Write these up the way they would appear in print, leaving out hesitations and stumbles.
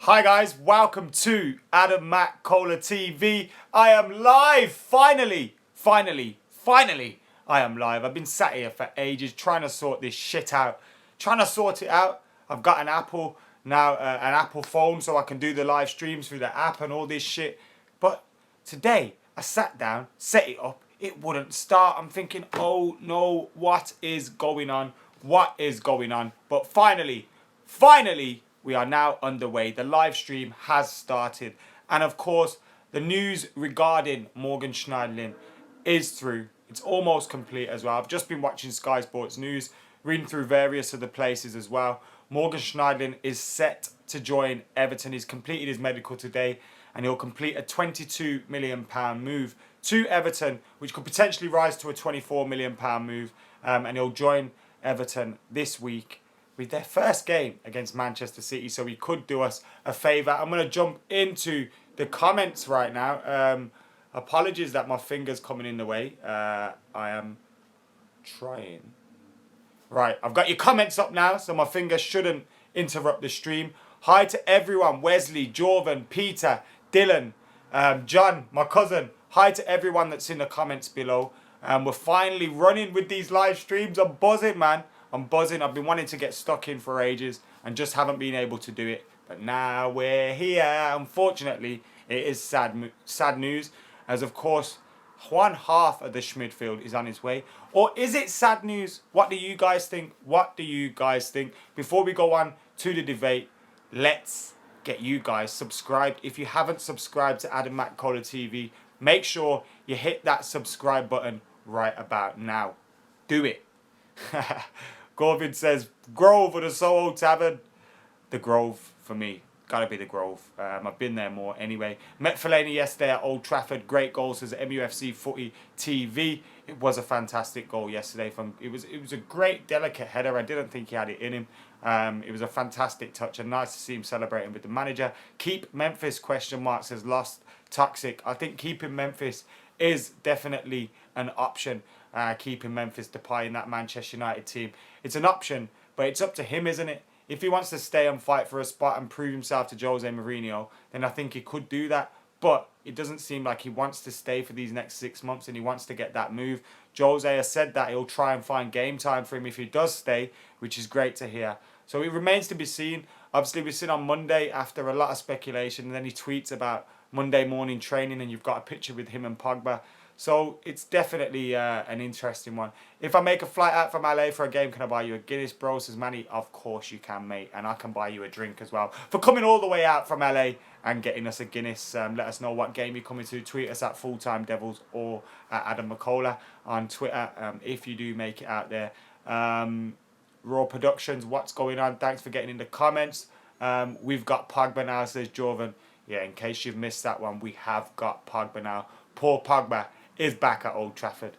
Hi guys, welcome to McKola TV. I am live, finally, I am live. I've been sat here for ages trying to sort this shit out. I've got an Apple now, an Apple phone, so I can do the live streams through the app and all this shit. But today, I sat down, set it up, it wouldn't start. I'm thinking, oh no, what is going on? But finally, we are now underway. The live stream has started. And of course, the news regarding Morgan Schneiderlin is through. It's almost complete as well. I've just been watching Sky Sports News, reading through various other places as well. Morgan Schneiderlin is set to join Everton. He's completed his medical today, and he'll complete a £22 million move to Everton, which could potentially rise to a £24 million move. And he'll join Everton this week with their first game against Manchester City, so he could do us a favour. I'm going to jump into the comments right now. Apologies that my finger's coming in the way. I am trying. Right, I've got your comments up now, so my finger shouldn't interrupt the stream. Hi to everyone. Wesley, Jorvan, Peter, Dylan, John, my cousin. Hi to everyone that's in the comments below. We're finally running with these live streams. I'm buzzing, man. I'm buzzing. I've been wanting to get stuck in for ages and just haven't been able to do it. But now we're here. Unfortunately, it is sad news, as of course, one half of the midfield is on its way. Or is it sad news? What do you guys think? Before we go on to the debate, let's get you guys subscribed. If you haven't subscribed to McKola TV, make sure you hit that subscribe button right about now. Do it. Gorvin says, Grove or the Soho Tavern? The Grove for me. Gotta be the Grove. I've been there more anyway. Met Fellaini yesterday at Old Trafford. Great goal, says MUFC Footy TV. It was a fantastic goal yesterday. It was a great, delicate header. I didn't think he had it in him. It was a fantastic touch and nice to see him celebrating with the manager. Keep Memphis, ? Says lost toxic. I think keeping Memphis is definitely an option. Keeping Memphis Depay in that Manchester United team. It's an option, but it's up to him, isn't it? If he wants to stay and fight for a spot and prove himself to Jose Mourinho, then I think he could do that. But it doesn't seem like he wants to stay for these next 6 months and he wants to get that move. Jose has said that he'll try and find game time for him if he does stay, which is great to hear. So it remains to be seen. Obviously, we've seen on Monday after a lot of speculation, and then he tweets about Monday morning training and you've got a picture with him and Pogba. So it's definitely an interesting one. If I make a flight out from LA for a game, can I buy you a Guinness, bro? Says Manny. Of course you can, mate. And I can buy you a drink as well. For coming all the way out from LA and getting us a Guinness, let us know what game you're coming to. Tweet us at Fulltime Devils or at Adam McKola on Twitter if you do make it out there. Raw Productions, what's going on? Thanks for getting in the comments. We've got Pogba now, says Jorvan. Yeah, in case you've missed that one, we have got Pogba now. Poor Pogba is back at Old Trafford,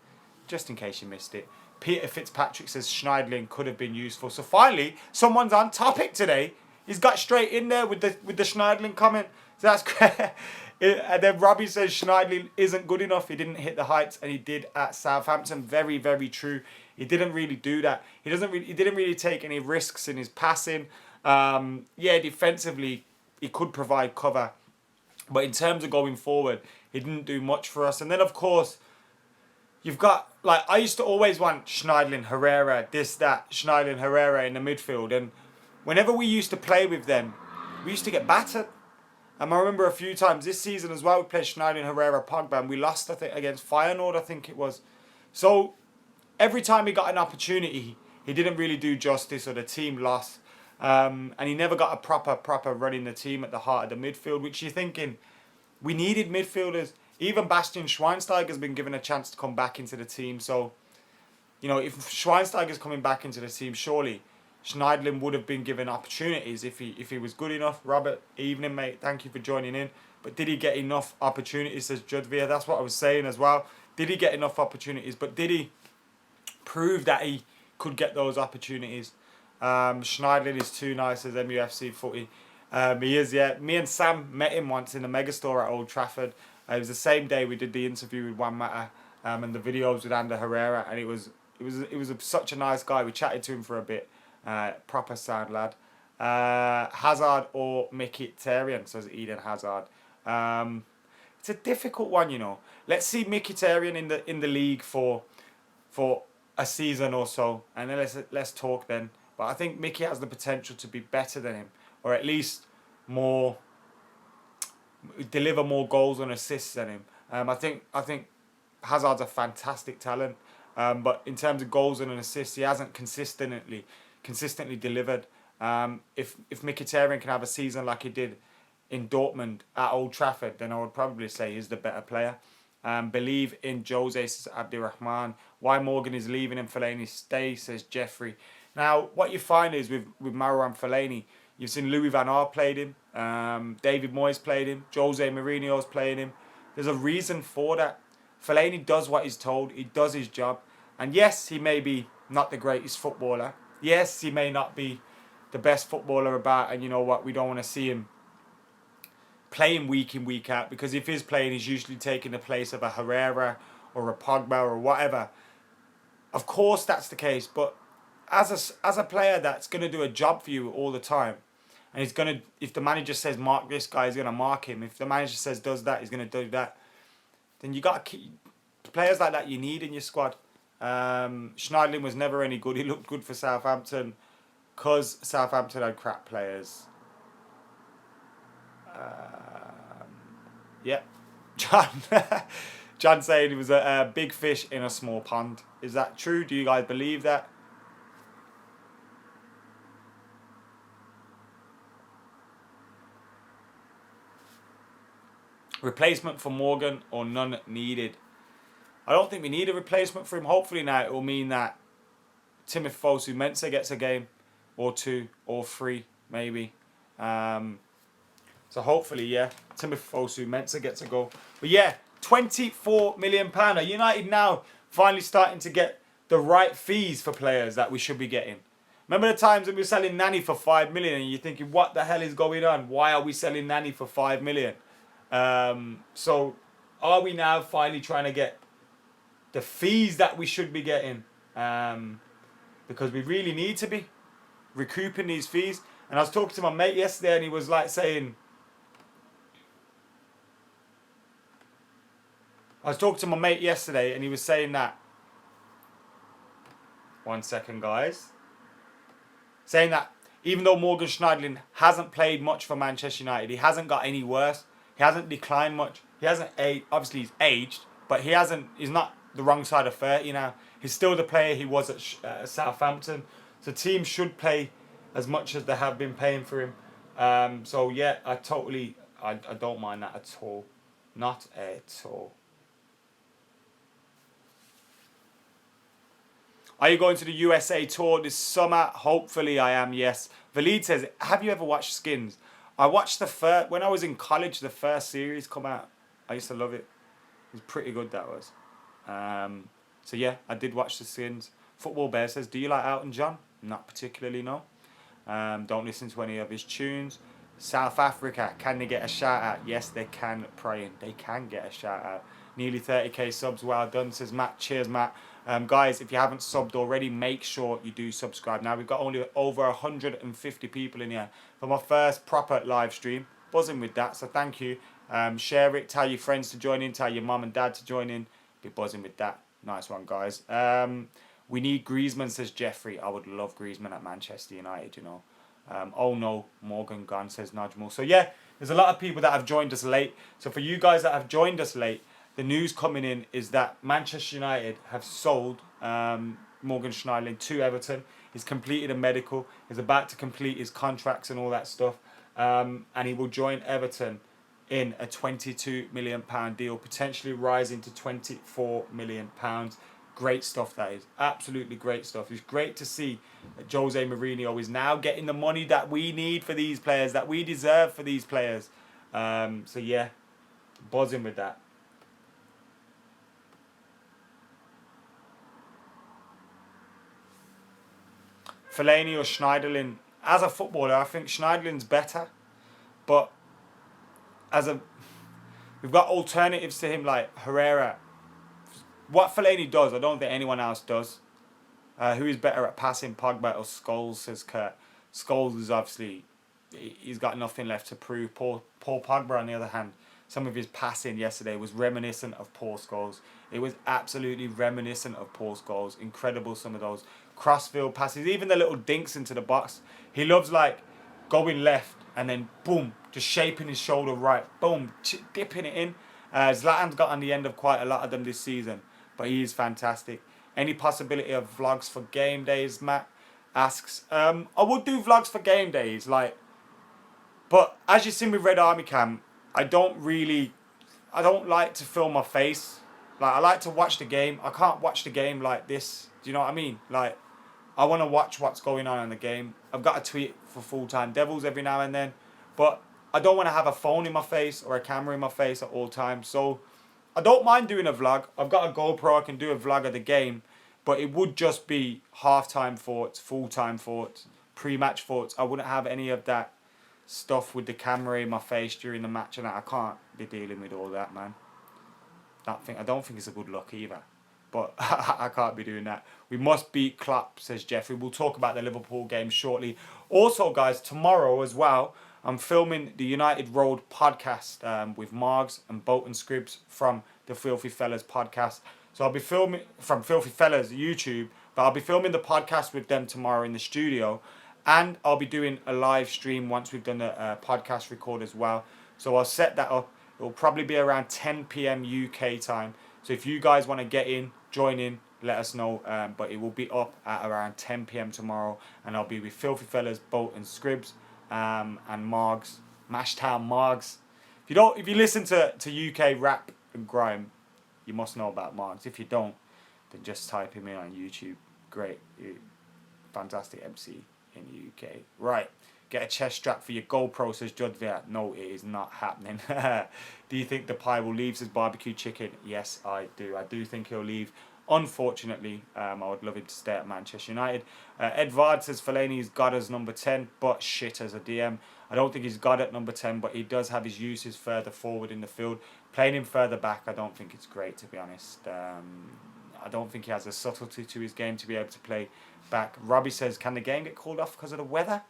just in case you missed it. Peter Fitzpatrick says Schneiderlin could have been useful. So finally, someone's on topic today. He's got straight in there with the Schneiderlin comment. So that's great. And then Robbie says Schneiderlin isn't good enough. He didn't hit the heights, and he did at Southampton. Very, very true. He didn't really do that. He didn't really take any risks in his passing. Defensively, he could provide cover. But in terms of going forward, he didn't do much for us. And then, of course, you've got, I used to always want Schneiderlin, Herrera, Schneiderlin, Herrera in the midfield. And whenever we used to play with them, we used to get battered. And I remember a few times this season as well, we played Schneiderlin, Herrera, Pogba, and we lost, I think, against Feyenoord, I think it was. So every time he got an opportunity, he didn't really do justice, or the team lost. And he never got a proper running the team at the heart of the midfield, which you're thinking, we needed midfielders. Even Bastian Schweinsteiger's been given a chance to come back into the team. So, if Schweinsteiger's coming back into the team, surely Schneiderlin would have been given opportunities if he was good enough. Robert, evening, mate. Thank you for joining in. But did he get enough opportunities, says Judvia? That's what I was saying as well. Did he get enough opportunities? But did he prove that he could get those opportunities? Schneiderlin is too nice, as MUFC Footy. He is, yeah. Me and Sam met him once in the Megastore at Old Trafford. It was the same day we did the interview with Juan Mata and the videos with Ander Herrera, and it was such a nice guy. We chatted to him for a bit. Proper sound lad. Hazard or Mkhitaryan, says Eden Hazard. It's a difficult one, you know. Let's see Mkhitaryan in the league for a season or so, and then let's talk then. But I think Mickey has the potential to be better than him, or at least more deliver more goals and assists than him. I think Hazard's a fantastic talent, but in terms of goals and assists, he hasn't consistently delivered. If Mkhitaryan can have a season like he did in Dortmund at Old Trafford, then I would probably say he's the better player. Believe in Jose, says Abdirahman. Why Morgan is leaving and Fellaini stay, says Jeffrey. Now, what you find is with Marouane Fellaini, you've seen Louis Van Gaal played him, David Moyes played him, Jose Mourinho's playing him. There's a reason for that. Fellaini does what he's told, he does his job. And yes, he may be not the greatest footballer. Yes, he may not be the best footballer about, and you know what, we don't want to see him playing week in, week out, because if he's playing, he's usually taking the place of a Herrera or a Pogba or whatever. Of course that's the case, but as a player that's going to do a job for you all the time, and he's going to, if the manager says mark this guy, he's going to mark him. If the manager says does that, he's going to do that. Then you got to keep players like that you need in your squad. Schneiderlin was never any good. He looked good for Southampton because Southampton had crap players. Yeah, John saying he was a big fish in a small pond. Is that true? Do you guys believe that? Replacement for Morgan or none needed? I don't think we need a replacement for him. Hopefully now it will mean that Timothy Fosu-Mensah gets a game or two or three maybe. So hopefully, yeah, Timothy Fosu-Mensah gets a goal. But yeah, £24 million. Are United now finally starting to get the right fees for players that we should be getting? Remember the times when we were selling Nani for 5 million and you're thinking, what the hell is going on? Why are we selling Nani for 5 million? So are we now finally trying to get the fees that we should be getting? Because we really need to be recouping these fees. And I was talking to my mate yesterday and he was like saying, that, one second guys, saying that even though Morgan Schneiderlin hasn't played much for Manchester United, he hasn't got any worse, he hasn't declined much, he hasn't aged, obviously he's aged, but he's not the wrong side of 30 now, he's still the player he was at Southampton, so teams should pay as much as they have been paying for him. So yeah, I don't mind that at all, not at all. Are you going to the USA tour this summer? Hopefully I am, yes. Valid says, have you ever watched Skins? I watched when I was in college, the first series come out. I used to love it. It was pretty good, that was. So yeah, I did watch the Skins. Football Bear says, do you like Elton John? Not particularly, no. Don't listen to any of his tunes. South Africa, can they get a shout out? Yes, they can, praying. They can get a shout out. Nearly 30k subs, well done, says Matt. Cheers, Matt. Guys, if you haven't subbed already, make sure you do subscribe. Now, we've got only over 150 people in here for my first proper live stream. Buzzing with that, so thank you. Share it, tell your friends to join in, tell your mum and dad to join in. Be buzzing with that. Nice one, guys. We need Griezmann, says Jeffrey. I would love Griezmann at Manchester United, you know. Oh no, Morgan gone, says Najmul. So yeah, there's a lot of people that have joined us late. So for you guys that have joined us late, the news coming in is that Manchester United have sold Morgan Schneiderlin to Everton. He's completed a medical. He's about to complete his contracts and all that stuff. And he will join Everton in a £22 million deal, potentially rising to £24 million. Great stuff, that is. Absolutely great stuff. It's great to see that Jose Mourinho is now getting the money that we need for these players, that we deserve for these players. So yeah, buzzing with that. Fellaini or Schneiderlin? As a footballer, I think Schneiderlin's better, but we've got alternatives to him like Herrera. What Fellaini does, I don't think anyone else does. Who is better at passing, Pogba or Scholes, says Kurt. Scholes is obviously, he's got nothing left to prove. Paul Pogba, on the other hand, some of his passing yesterday was reminiscent of Paul Scholes. It was absolutely reminiscent of Paul Scholes. Incredible, some of those crossfield passes, even the little dinks into the box. He loves like going left and then boom, just shaping his shoulder right, boom, dipping it in. Zlatan's got on the end of quite a lot of them this season, but he is fantastic. Any possibility of vlogs for game days, Matt asks. I would do vlogs for game days, like, but as you've seen with Red Army Cam, I don't like to film my face. Like, I like to watch the game. I can't watch the game like this. Do you know what I mean? Like, I want to watch what's going on in the game. I've got to tweet for full-time Devils every now and then, but I don't want to have a phone in my face or a camera in my face at all times. So I don't mind doing a vlog. I've got a GoPro. I can do a vlog of the game, but it would just be half-time thoughts, full-time thoughts, pre-match thoughts. I wouldn't have any of that stuff with the camera in my face during the match, and I can't be dealing with all that, man. I don't think it's a good look either. But I can't be doing that. We must beat Klopp, says Jeffrey. We'll talk about the Liverpool game shortly. Also, guys, tomorrow as well, I'm filming the United Road podcast with Margs and Bolton Scribs from the Filthy Fellas podcast. So I'll be filming from Filthy Fellas YouTube, but I'll be filming the podcast with them tomorrow in the studio. And I'll be doing a live stream once we've done the podcast record as well. So I'll set that up. It'll probably be around 10 p.m. UK time. So if you guys want to get in, join in, let us know. But it will be up at around 10 p.m. tomorrow. And I'll be with Filthy Fellas, Bolt and Scribs, and Margs, Mashtown Margs. If you listen to UK rap and grime, you must know about Margs. If you don't, then just type him in on YouTube. Great. Fantastic MC in the UK. Right. Get a chest strap for your GoPro, says Judviat. No, it is not happening. Do you think Depay will leave, says Barbecue Chicken? Yes, I do. I do think he'll leave. Unfortunately, I would love him to stay at Manchester United. Edvard says Fellaini's got us number 10, but shit as a DM. I don't think he's got it number 10, but he does have his uses further forward in the field. Playing him further back, I don't think it's great, to be honest. I don't think he has a subtlety to his game to be able to play back. Robbie says, can the game get called off because of the weather?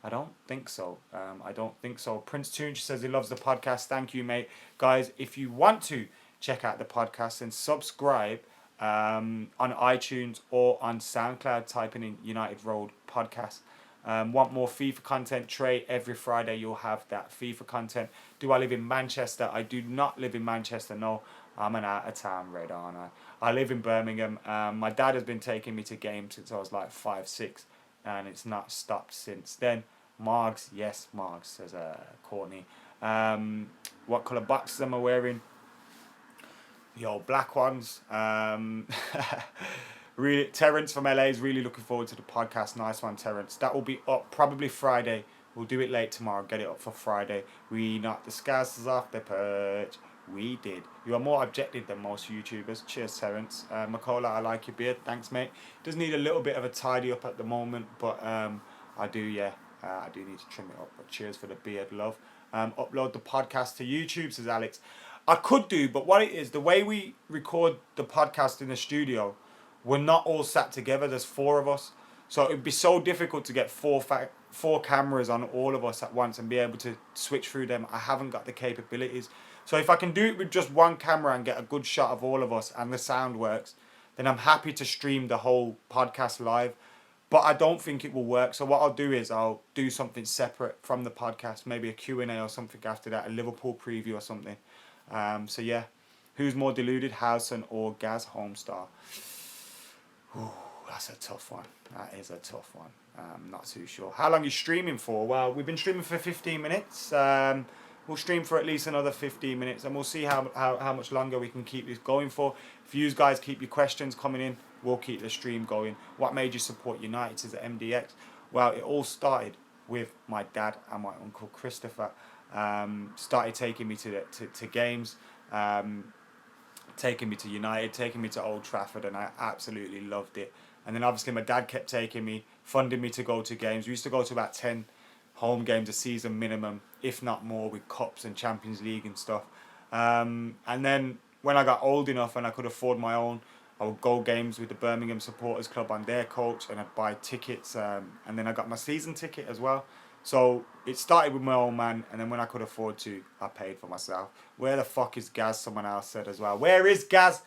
I don't think so. Prince Toonch says he loves the podcast. Thank you, mate. Guys, if you want to check out the podcast, then subscribe on iTunes or on SoundCloud, typing in United Road Podcast. Want more FIFA content? Trey, every Friday you'll have that FIFA content. Do I live in Manchester? I do not live in Manchester, no. I'm an out-of-town Red, aren't I? I live in Birmingham. My dad has been taking me to games since I was like 5, 6. And it's not stopped since then. Margs, yes, Margs, says Courtney. What colour boxes am I wearing? The old black ones. Really, Terence from LA is really looking forward to the podcast. Nice one, Terence. That will be up probably Friday. We'll do it late tomorrow. Get it up for Friday. We knocked the Scousers off the perch. We did. You are more objective than most YouTubers. Cheers, Terence. McKola, I like your beard. Thanks, mate. Does need a little bit of a tidy up at the moment, but I do need to trim it up. But cheers for the beard, love. Upload the podcast to YouTube, says Alex. I could do, but what it is, the way we record the podcast in the studio, we're not all sat together. There's 4 of us. So it'd be so difficult to get four cameras on all of us at once and be able to switch through them. I haven't got the capabilities. So if I can do it with just one camera and get a good shot of all of us and the sound works, then I'm happy to stream the whole podcast live. But I don't think it will work. So what I'll do is I'll do something separate from the podcast, maybe a Q&A or something after that, a Liverpool preview or something. So yeah, who's more deluded, Howson or Gaz Homestar? Ooh, that's a tough one. That is a tough one. I'm not too sure. How long are you streaming for? Well, we've been streaming for 15 minutes. We'll stream for at least another 15 minutes, and we'll see how much longer we can keep this going for. If you guys keep your questions coming in, we'll keep the stream going. What made you support United, says MDX? Well, it all started with my dad and my uncle Christopher. Started taking me to games, taking me to United, taking me to Old Trafford, and I absolutely loved it. And then obviously my dad kept taking me, funding me to go to games. We used to go to about 10 home games a season minimum, if not more, with cups and Champions League and stuff. And then when I got old enough and I could afford my own I would go games with the Birmingham Supporters Club on their coach, and I'd buy tickets, and then I got my season ticket as well. So it started with my old man, and then when I could afford to, I paid for myself. Where the fuck is Gaz? Someone else said as well. Where is Gaz?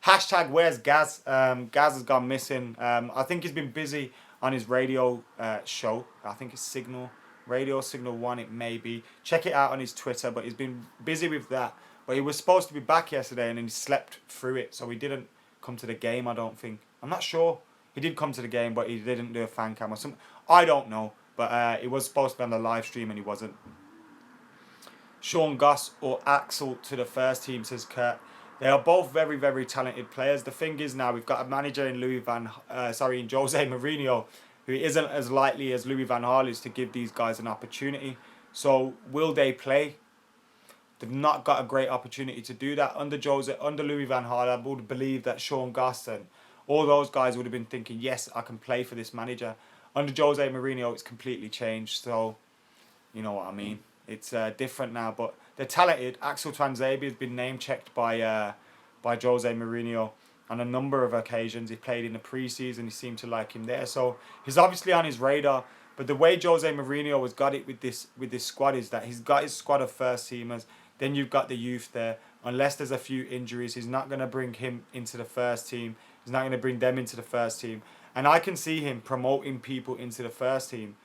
Hashtag where's Gaz? Gaz has gone missing. I think he's been busy on his radio show. I think it's Signal. Radio Signal 1 it may be. Check it out on his Twitter, but he's been busy with that. But he was supposed to be back yesterday and then he slept through it, so he didn't come to the game, I don't think. I'm not sure. He did come to the game, but he didn't do a fan cam or something. I don't know. But he was supposed to be on the live stream and he wasn't. Sean Goss or Axel to the first team, says Kurt. They are both very, very talented players. The thing is now we've got a manager in in Jose Mourinho, who isn't as likely as Louis van Gaal is to give these guys an opportunity. So will they play? They've not got a great opportunity to do that. Under Louis van Gaal, I would believe that Sean Goss and all those guys would have been thinking, yes, I can play for this manager. Under Jose Mourinho, it's completely changed. So, you know what I mean. It's different now, but they're talented. Axel Tuanzebe has been name-checked by Jose Mourinho on a number of occasions. He played in the pre-season. He seemed to like him there. So he's obviously on his radar. But the way Jose Mourinho has got it with this squad is that he's got his squad of first-teamers. Then you've got the youth there. Unless there's a few injuries, he's not going to bring him into the first team. He's not going to bring them into the first team. And I can see him promoting people into the first team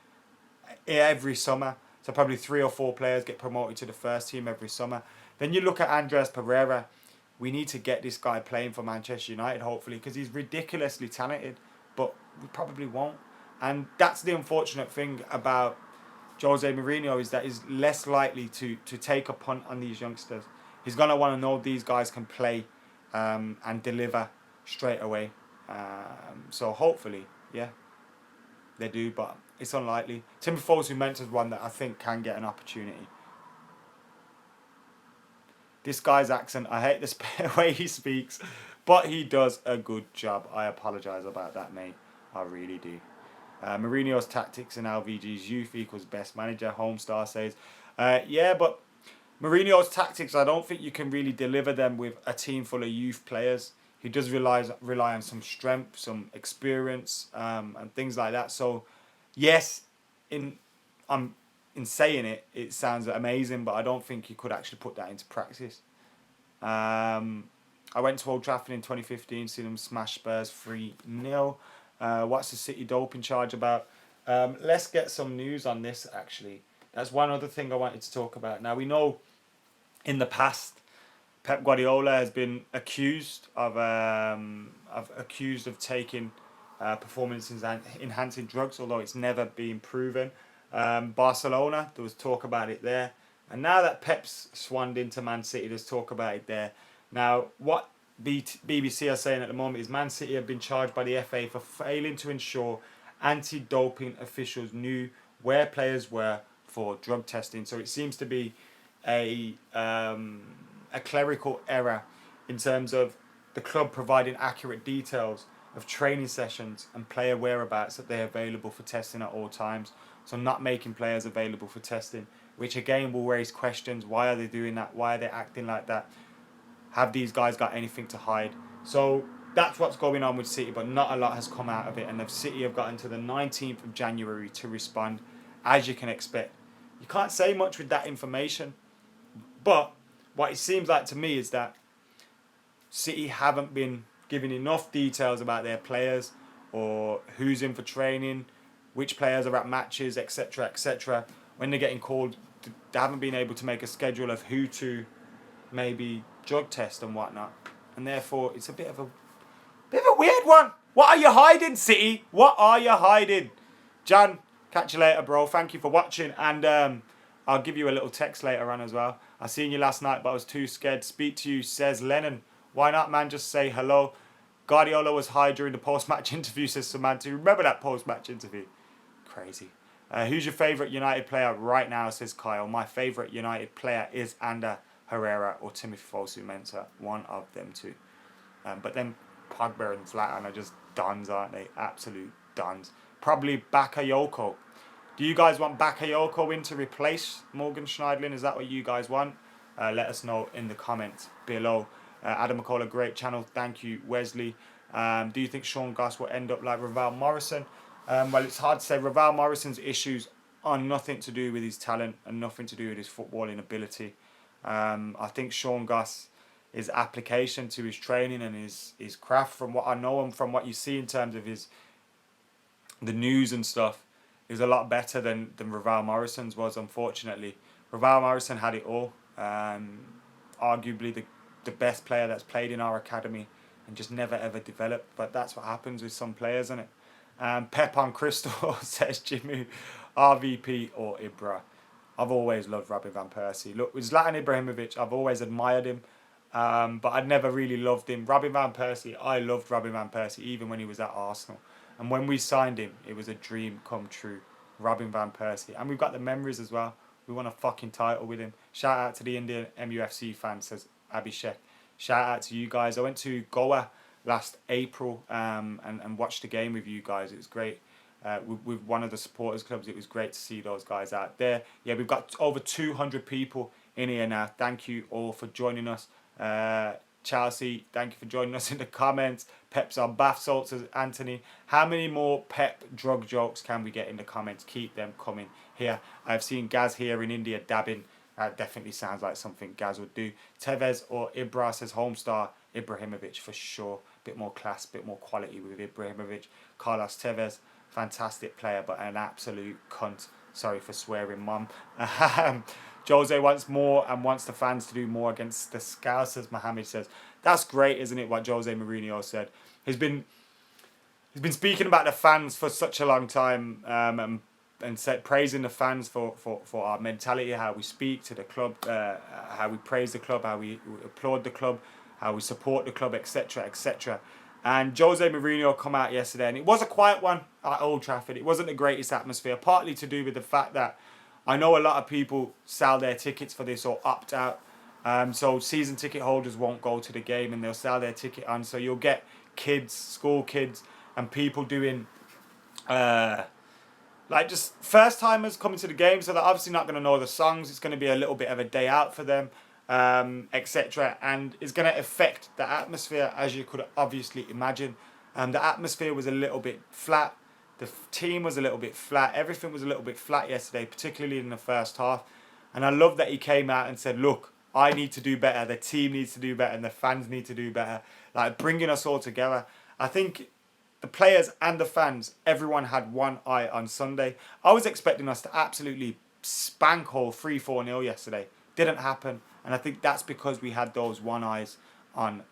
every summer. So probably 3 or 4 players get promoted to the first team every summer. Then you look at Andres Pereira. We need to get this guy playing for Manchester United, hopefully, because he's ridiculously talented. But we probably won't. And that's the unfortunate thing about Jose Mourinho, is that he's less likely to take a punt on these youngsters. He's going to want to know these guys can play and deliver straight away. So hopefully, yeah, they do, but it's unlikely. Timothy Fosu-Mensah is one that I think can get an opportunity. This guy's accent, I hate the way he speaks, but he does a good job. I apologise about that, mate. I really do. Mourinho's tactics and LVG's youth equals best manager. Homestar says, yeah, but Mourinho's tactics, I don't think you can really deliver them with a team full of youth players. He does rely on some strength, some experience, and things like that. So, yes, in saying it, it sounds amazing, but I don't think you could actually put that into practice. I went to Old Trafford in 2015, seen them smash Spurs 3-0. What's the City doping charge about? Let's get some news on this, actually. That's one other thing I wanted to talk about. Now, we know in the past, Pep Guardiola has been accused of taking performance-enhancing drugs, although it's never been proven. Barcelona, there was talk about it there. And now that Pep's swanned into Man City, there's talk about it there. Now, what BBC are saying at the moment is Man City have been charged by the FA for failing to ensure anti-doping officials knew where players were for drug testing. So it seems to be a clerical error in terms of the club providing accurate details of training sessions and player whereabouts that they're available for testing at all times. So not making players available for testing, which again will raise questions. Why are they doing that? Why are they acting like that? Have these guys got anything to hide? So that's what's going on with City, but not a lot has come out of it. And the City have got until the 19th of January to respond, as you can expect. You can't say much with that information, but what it seems like to me is that City haven't been giving enough details about their players or who's in for training, which players are at matches, etc., etc. When they're getting called, they haven't been able to make a schedule of who to maybe drug test and whatnot, and therefore it's a bit of a weird one. What are you hiding, City? What are you hiding? Jan, catch you later, bro. Thank you for watching, and I'll give you a little text later on as well. I seen you last night, but I was too scared to speak to you, says Lennon. Why not, man? Just say hello. Guardiola was high during the post-match interview, says Samantha. Remember that post-match interview? Crazy. Who's your favourite United player right now, says Kyle. My favourite United player is Ander Herrera or Timothy Fosu-Mensah. One of them two. But then Pogba and Zlatan are just dons, aren't they? Absolute dons. Probably Bakayoko. Do you guys want Bakayoko in to replace Morgan Schneiderlin? Is that what you guys want? Let us know in the comments below. Adam McKola, great channel. Thank you, Wesley. Do you think Sean Goss will end up like Raval Morrison? Well, it's hard to say. Raval Morrison's issues are nothing to do with his talent and nothing to do with his footballing ability. I think Sean Goss, his application to his training and his craft, from what I know and from what you see in terms of the news and stuff, is a lot better than Raval Morrison's was, unfortunately. Raval Morrison had it all. Arguably the best player that's played in our academy and just never ever developed. But that's what happens with some players, isn't it? Pep on Crystal says Jimmy, RVP or Ibra. I've always loved Robin van Persie. Look, with Zlatan Ibrahimovic, I've always admired him, but I'd never really loved him. Robin van Persie, I loved Robin van Persie even when he was at Arsenal. And when we signed him, it was a dream come true. Robin van Persie. And we've got the memories as well. We won a fucking title with him. Shout out to the Indian MUFC fans, says Abhishek. Shout out to you guys. I went to Goa last April and watched the game with you guys. It was great. With one of the supporters clubs, it was great to see those guys out there. Yeah, we've got over 200 people in here now. Thank you all for joining us. Chelsea, thank you for joining us in the comments. Pep's on bath salts, says Anthony. How many more Pep drug jokes can we get in the comments? Keep them coming here. I've seen Gaz here in India dabbing. That definitely sounds like something Gaz would do. Tevez or Ibra, says Homestar. Ibrahimovic for sure. Bit more class, bit more quality with Ibrahimovic. Carlos Tevez, fantastic player, but an absolute cunt. Sorry for swearing, Mum. Jose wants more and wants the fans to do more against the Scousers, Mohammed says. That's great, isn't it, what Jose Mourinho said? He's been speaking about the fans for such a long time and said, praising the fans for our mentality, how we speak to the club, how we praise the club, how we applaud the club, how we support the club, etc., etc. And Jose Mourinho come out yesterday, and it was a quiet one at Old Trafford. It wasn't the greatest atmosphere, partly to do with the fact that I know a lot of people sell their tickets for this or opt out. So season ticket holders won't go to the game and they'll sell their ticket on. So you'll get kids, school kids, and people doing like just first timers coming to the game. So they're obviously not going to know the songs. It's going to be a little bit of a day out for them, etc. And it's going to affect the atmosphere, as you could obviously imagine. The atmosphere was a little bit flat. The team was a little bit flat. Everything was a little bit flat yesterday, particularly in the first half. And I love that he came out and said, look, I need to do better. The team needs to do better and the fans need to do better. Like bringing us all together. I think the players and the fans, everyone had one eye on Sunday. I was expecting us to absolutely spank hole 3-4-0 yesterday. Didn't happen. And I think that's because we had those one eyes on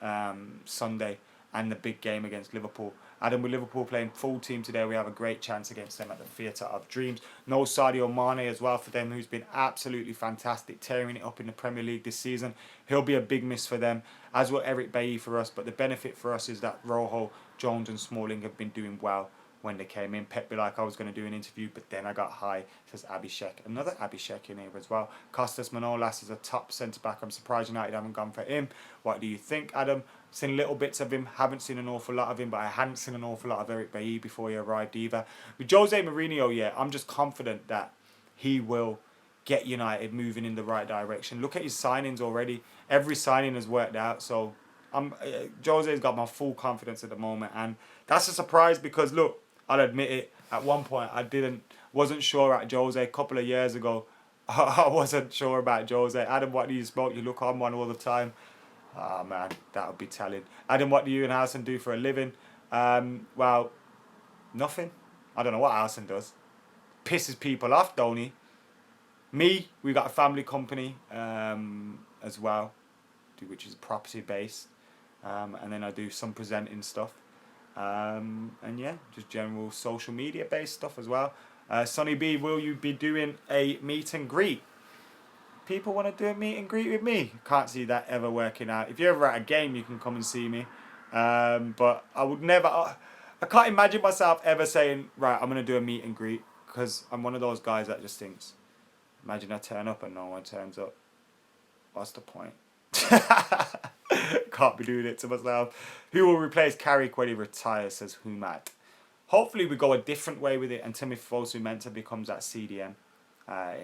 Sunday and the big game against Liverpool. Adam, with Liverpool playing full team today, we have a great chance against them at the Theatre of Dreams. No Sadio Mane as well for them, who's been absolutely fantastic, tearing it up in the Premier League this season. He'll be a big miss for them, as will Eric Bailly for us. But the benefit for us is that Rojo, Jones and Smalling have been doing well when they came in. Pep be like, I was going to do an interview, but then I got high, says Abhishek. Another Abhishek in here as well. Costas Manolas is a top centre-back. I'm surprised United haven't gone for him. What do you think, Adam? Seen little bits of him, haven't seen an awful lot of him, but I hadn't seen an awful lot of Eric Bailly before he arrived either. With Jose Mourinho, yeah, I'm just confident that he will get United moving in the right direction. Look at his signings already. Every signing has worked out, so Jose's got my full confidence at the moment, and that's a surprise because, look, I'll admit it, at one point I wasn't sure at Jose a couple of years ago. I wasn't sure about Jose. Adam, what do you smoke? You look on one all the time. Oh man, that would be telling. Adam, what do you and Alison do for a living? Well, nothing. I don't know what Alison does. Pisses people off, don't he? Me, we got a family company as well, which is property based. And then I do some presenting stuff. And yeah, just general social media based stuff as well. Sonny B, will you be doing a meet and greet? People want to do a meet and greet with me. Can't see that ever working out. If you're ever at a game, you can come and see me. But I would never... I can't imagine myself ever saying, right, I'm going to do a meet and greet. Because I'm one of those guys that just thinks, imagine I turn up and no one turns up. What's the point? Can't be doing it to myself. Who will replace Carrick when he retires, says Humat. Hopefully we go a different way with it and Timothy Fosu-Mensah becomes that CDM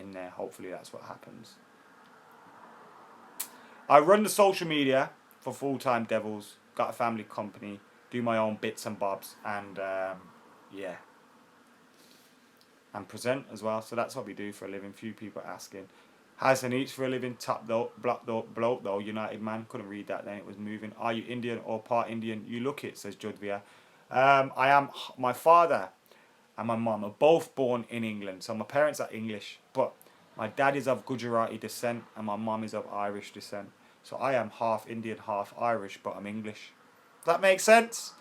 in there. Hopefully that's what happens. I run the social media for full-time Devils, got a family company, do my own bits and bobs, and yeah, and present as well. So that's what we do for a living. Few people asking. Hassan eats for a living. Top bloke though. United man. Couldn't read that then. It was moving. Are you Indian or part Indian? You look it, says Judvia. I am. My father and my mum are both born in England. So my parents are English. But my dad is of Gujarati descent and my mum is of Irish descent. So I am half Indian, half Irish, but I'm English. Does that make sense?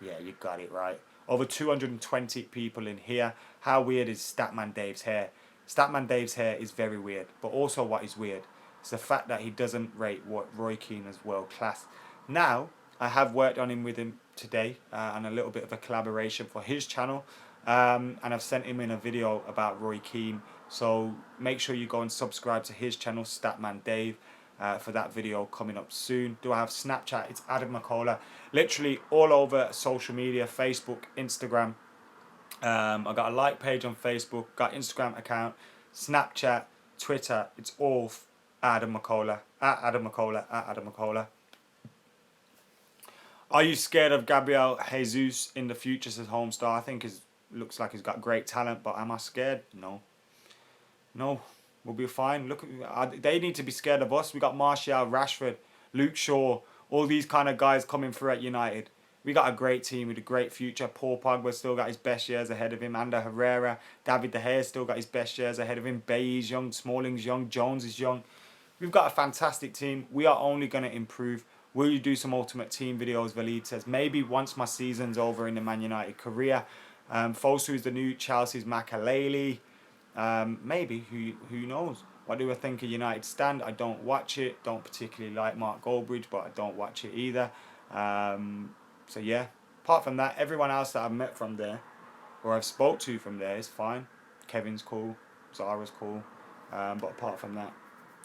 Yeah, you got it right. Over 220 people in here. How weird is Statman Dave's hair? Statman Dave's hair is very weird. But also what is weird is the fact that he doesn't rate what Roy Keane as world class. Now, I have worked on him with him today and a little bit of a collaboration for his channel. And I've sent him in a video about Roy Keane. So make sure you go and subscribe to his channel, Statman Dave. For that video coming up soon. Do I have Snapchat? It's Adam McKola. Literally all over social media, Facebook, Instagram. I got a like page on Facebook, got Instagram account, Snapchat, Twitter. It's all Adam McKola. At Adam McKola. At Adam McKola. Are you scared of Gabriel Jesus in the future, says Homestar? I think looks like he's got great talent, but am I scared? No. No. We'll be fine. Look, they need to be scared of us. We got Martial, Rashford, Luke Shaw, all these kind of guys coming through at United. We got a great team with a great future. Paul Pogba still got his best years ahead of him. Ander Herrera, David De Gea still got his best years ahead of him. Bailly's young, Smalling's young, Jones is young. We've got a fantastic team. We are only going to improve. Will you do some Ultimate Team videos? Valid says, maybe once my season's over in the Man United career. Fosu is the new Chelsea's Makaleli. Maybe, who knows? What do I think of United stand? I don't watch it. Don't particularly like Mark Goldbridge, but I don't watch it either. So yeah, apart from that, everyone else that I've met from there, or I've spoke to from there, is fine. Kevin's cool, Zara's cool, but apart from that,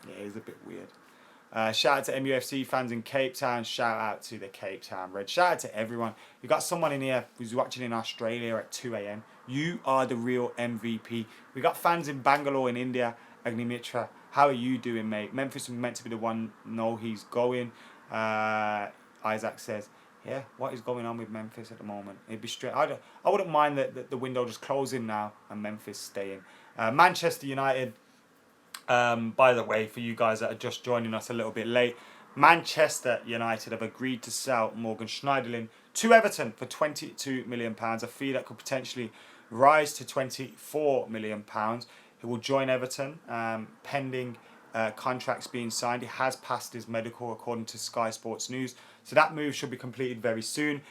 yeah, it's a bit weird. Shout out to MUFC fans in Cape Town. Shout out to the Cape Town Red. Shout out to everyone. We got someone in here who's watching in Australia at 2 a.m. You are the real MVP. We got fans in Bangalore in India. Agni Mitra, how are you doing, mate? Memphis was meant to be the one. No, he's going. Isaac says, yeah, what is going on with Memphis at the moment? It'd be straight. I wouldn't mind the window just closing now and Memphis staying. Manchester United. By the way, for you guys that are just joining us a little bit late, Manchester United have agreed to sell Morgan Schneiderlin to Everton for £22 million, a fee that could potentially rise to £24 million. He will join Everton pending contracts being signed. He has passed his medical according to Sky Sports News. So that move should be completed very soon.